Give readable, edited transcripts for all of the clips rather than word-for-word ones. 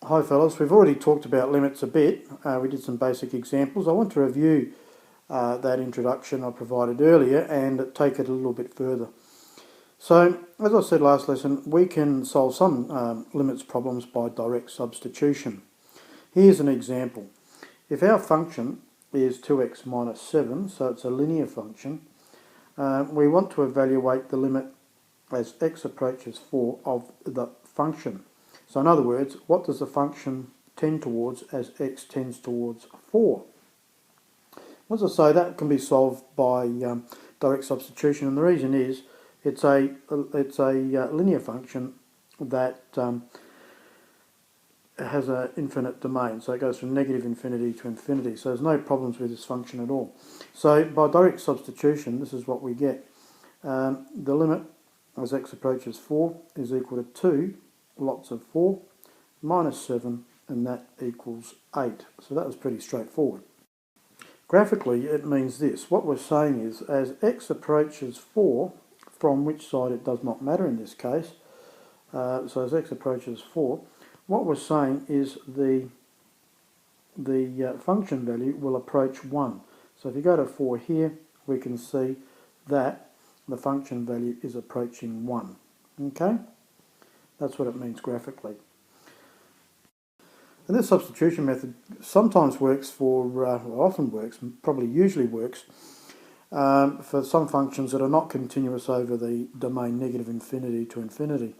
Hi fellas, we've already talked about limits a bit. We did some basic examples. I want to review that introduction I provided earlier and take it a little bit further. So, as I said last lesson, we can solve some limits problems by direct substitution. Here's an example. If our function is 2x minus 7, so it's a linear function, we want to evaluate the limit as x approaches 4 of the function. So in other words, what does the function tend towards as x tends towards 4? As I say, that can be solved by direct substitution, and the reason is it's a linear function that has an infinite domain, so it goes from negative infinity to infinity, so there's no problems with this function at all. So by direct substitution, this is what we get. The limit as x approaches 4 is equal to 2 lots of 4 minus 7, and that equals 8. So that was pretty straightforward. Graphically, it means this. What we're saying is, as x approaches 4, from which side it does not matter in this case, so as x approaches 4, what we're saying is the function value will approach 1. So if you go to 4 here, we can see that the function value is approaching 1. Okay? That's what it means graphically. And this substitution method sometimes works for, often works, probably usually works, for some functions that are not continuous over the domain negative infinity to infinity.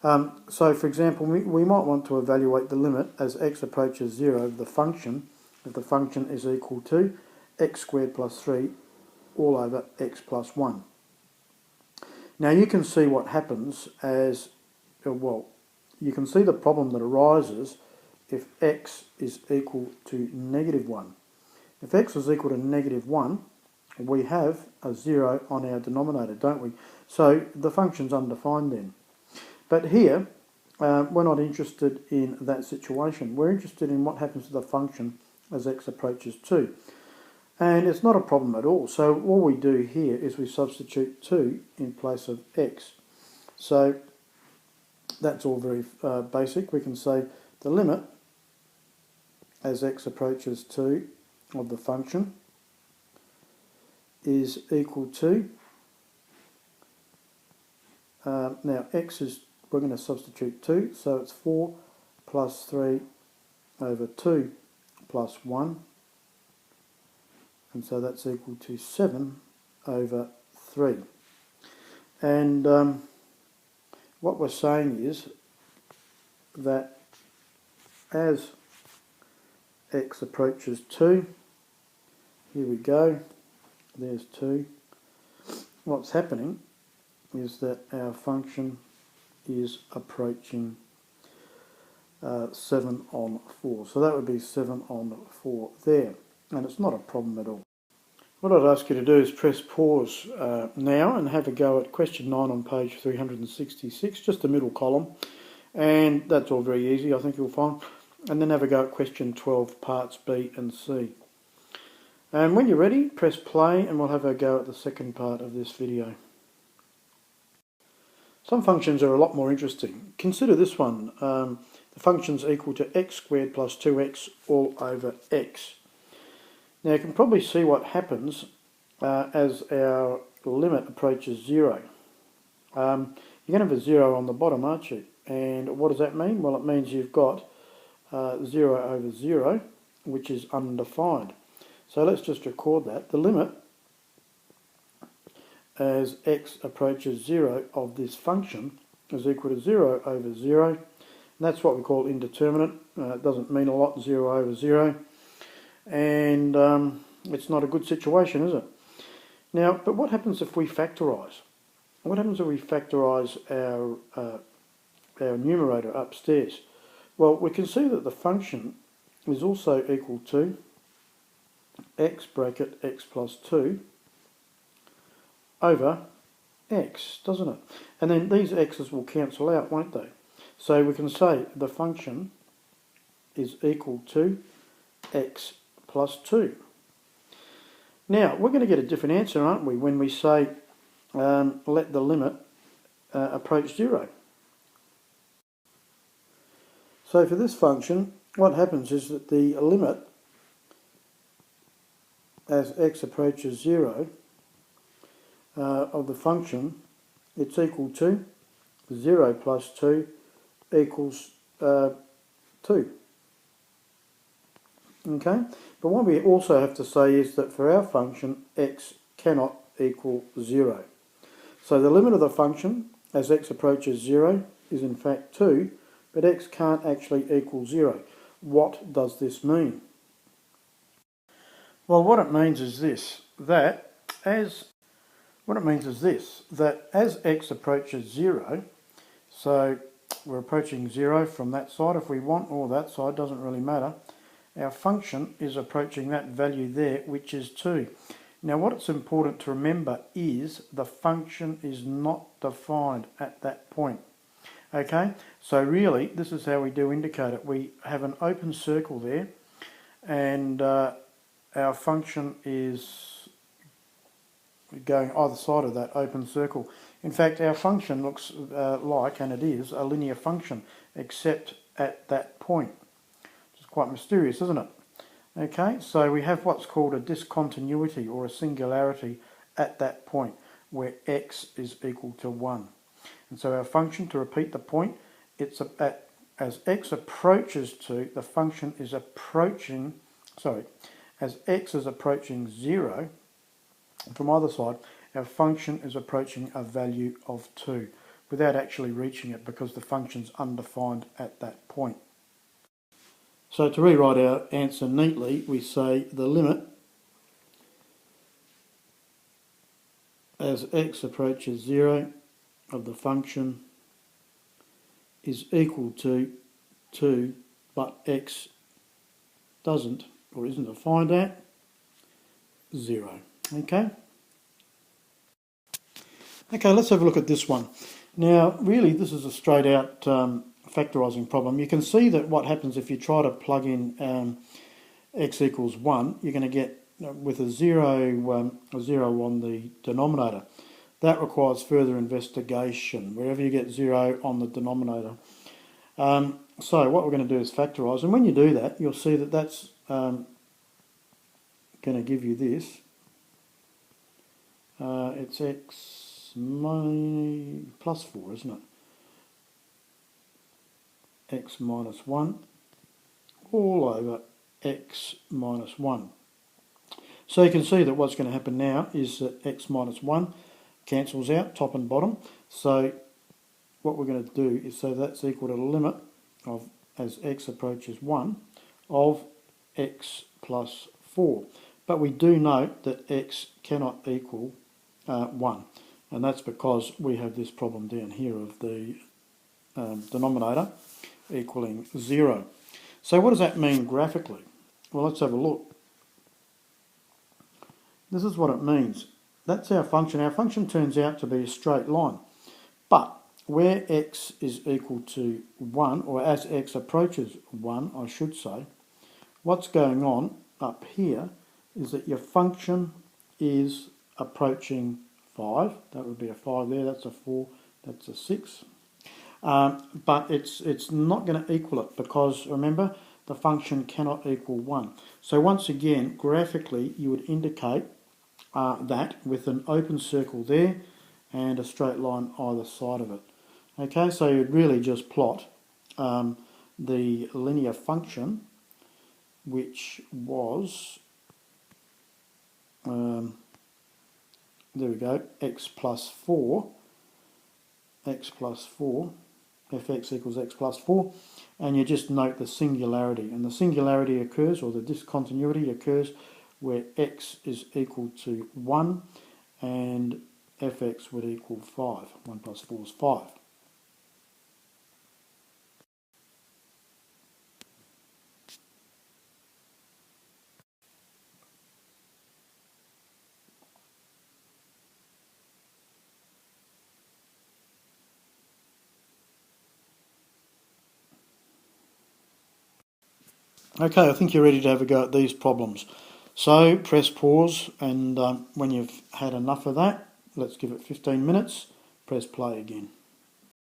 So for example, we might want to evaluate the limit as x approaches 0 of the function, if the function is equal to x squared plus 3 all over x plus 1. Now you can see what happens as, well, you can see the problem that arises if x is equal to negative 1. If x is equal to negative 1, we have a 0 on our denominator, don't we? So the function's undefined then. But here, we're not interested in that situation. We're interested in what happens to the function as x approaches 2. And it's not a problem at all. So all we do here is we substitute 2 in place of x. So that's all very basic. We can say the limit as x approaches 2 of the function is equal to, now x is, we're going to substitute 2, so it's 4 plus 3 over 2 plus 1. And so that's equal to 7 over 3. And what we're saying is that as x approaches 2, here we go, there's 2. What's happening is that our function is approaching 7 on 4. So that would be 7 on 4 there. And it's not a problem at all. What I'd ask you to do is press pause now and have a go at question 9 on page 366, just the middle column. And that's all very easy, I think you'll find. And then have a go at question 12, parts B and C. And when you're ready, press play and we'll have a go at the second part of this video. Some functions are a lot more interesting. Consider this one. The function's equal to x squared plus 2x all over x. Now you can probably see what happens as our limit approaches 0. You're going to have a 0 on the bottom, aren't you? And what does that mean? Well, it means you've got 0 over 0, which is undefined. So let's just record that. The limit as x approaches 0 of this function is equal to 0 over 0. And that's what we call indeterminate. It doesn't mean a lot, 0 over 0. And it's not a good situation, is it? Now, but what happens if we factorise? What happens if we factorise our numerator upstairs? Well, we can see that the function is also equal to x bracket x plus 2 over x, doesn't it? And then these x's will cancel out, won't they? So we can say the function is equal to x plus 2. Now, we're going to get a different answer, aren't we, when we say let the limit approach 0. So for this function, what happens is that the limit as x approaches 0 of the function, it's equal to 0 plus 2 equals 2. Okay, but what we also have to say is that for our function, x cannot equal 0. So the limit of the function as x approaches 0 is in fact 2, but x can't actually equal 0. What does this mean? Well, what it means is this, that as x approaches 0, so we're approaching 0 from that side if we want, or that side, doesn't really matter, our function is approaching that value there, which is 2. Now what it's important to remember is the function is not defined at that point. Okay, so really this is how we do indicate it. We have an open circle there, and our function is going either side of that open circle. In fact, our function looks like, and it is, a linear function, except at that point. It's quite mysterious, isn't it? Okay, so we have what's called a discontinuity or a singularity at that point, where x is equal to 1. And so our function, to repeat the point, it's as x approaches 2, the function is approaching, as x is approaching 0, from either side, our function is approaching a value of 2 without actually reaching it, because the function's undefined at that point. So to rewrite our answer neatly, we say the limit as x approaches 0 of the function is equal to 2, but x doesn't, or isn't defined at 0. Okay? Okay, let's have a look at this one. Now, really, this is a straight out factorising problem. You can see that what happens if you try to plug in x equals 1, you're going to get with a 0 on the denominator. That requires further investigation, wherever you get 0 on the denominator. So what we're going to do is factorise, and when you do that, you'll see that that's going to give you this. It's x plus 4, isn't it? X minus 1 all over x minus 1. So you can see that what's going to happen now is that x minus 1 cancels out, top and bottom. So what we're going to do is, so that's equal to the limit of, as x approaches 1, of x plus 4. But we do note that x cannot equal 1. And that's because we have this problem down here of the denominator equaling 0. So what does that mean graphically? Well, let's have a look. This is what it means. That's our function. Our function turns out to be a straight line. But where x is equal to 1, or as x approaches 1, I should say, what's going on up here is that your function is approaching 5. That would be a 5 there, that's a 4, that's a 6. But it's not going to equal it, because remember, the function cannot equal 1. So once again, graphically, you would indicate that with an open circle there and a straight line either side of it. Okay, so you'd really just plot the linear function, which was, there we go, x plus 4, fx equals x plus 4, and you just note the singularity. And the singularity occurs, or the discontinuity occurs, where x is equal to 1 and fx would equal 5. 1 plus 4 is 5. Okay, I think you're ready to have a go at these problems. So press pause, and when you've had enough of that, let's give it 15 minutes, press play again.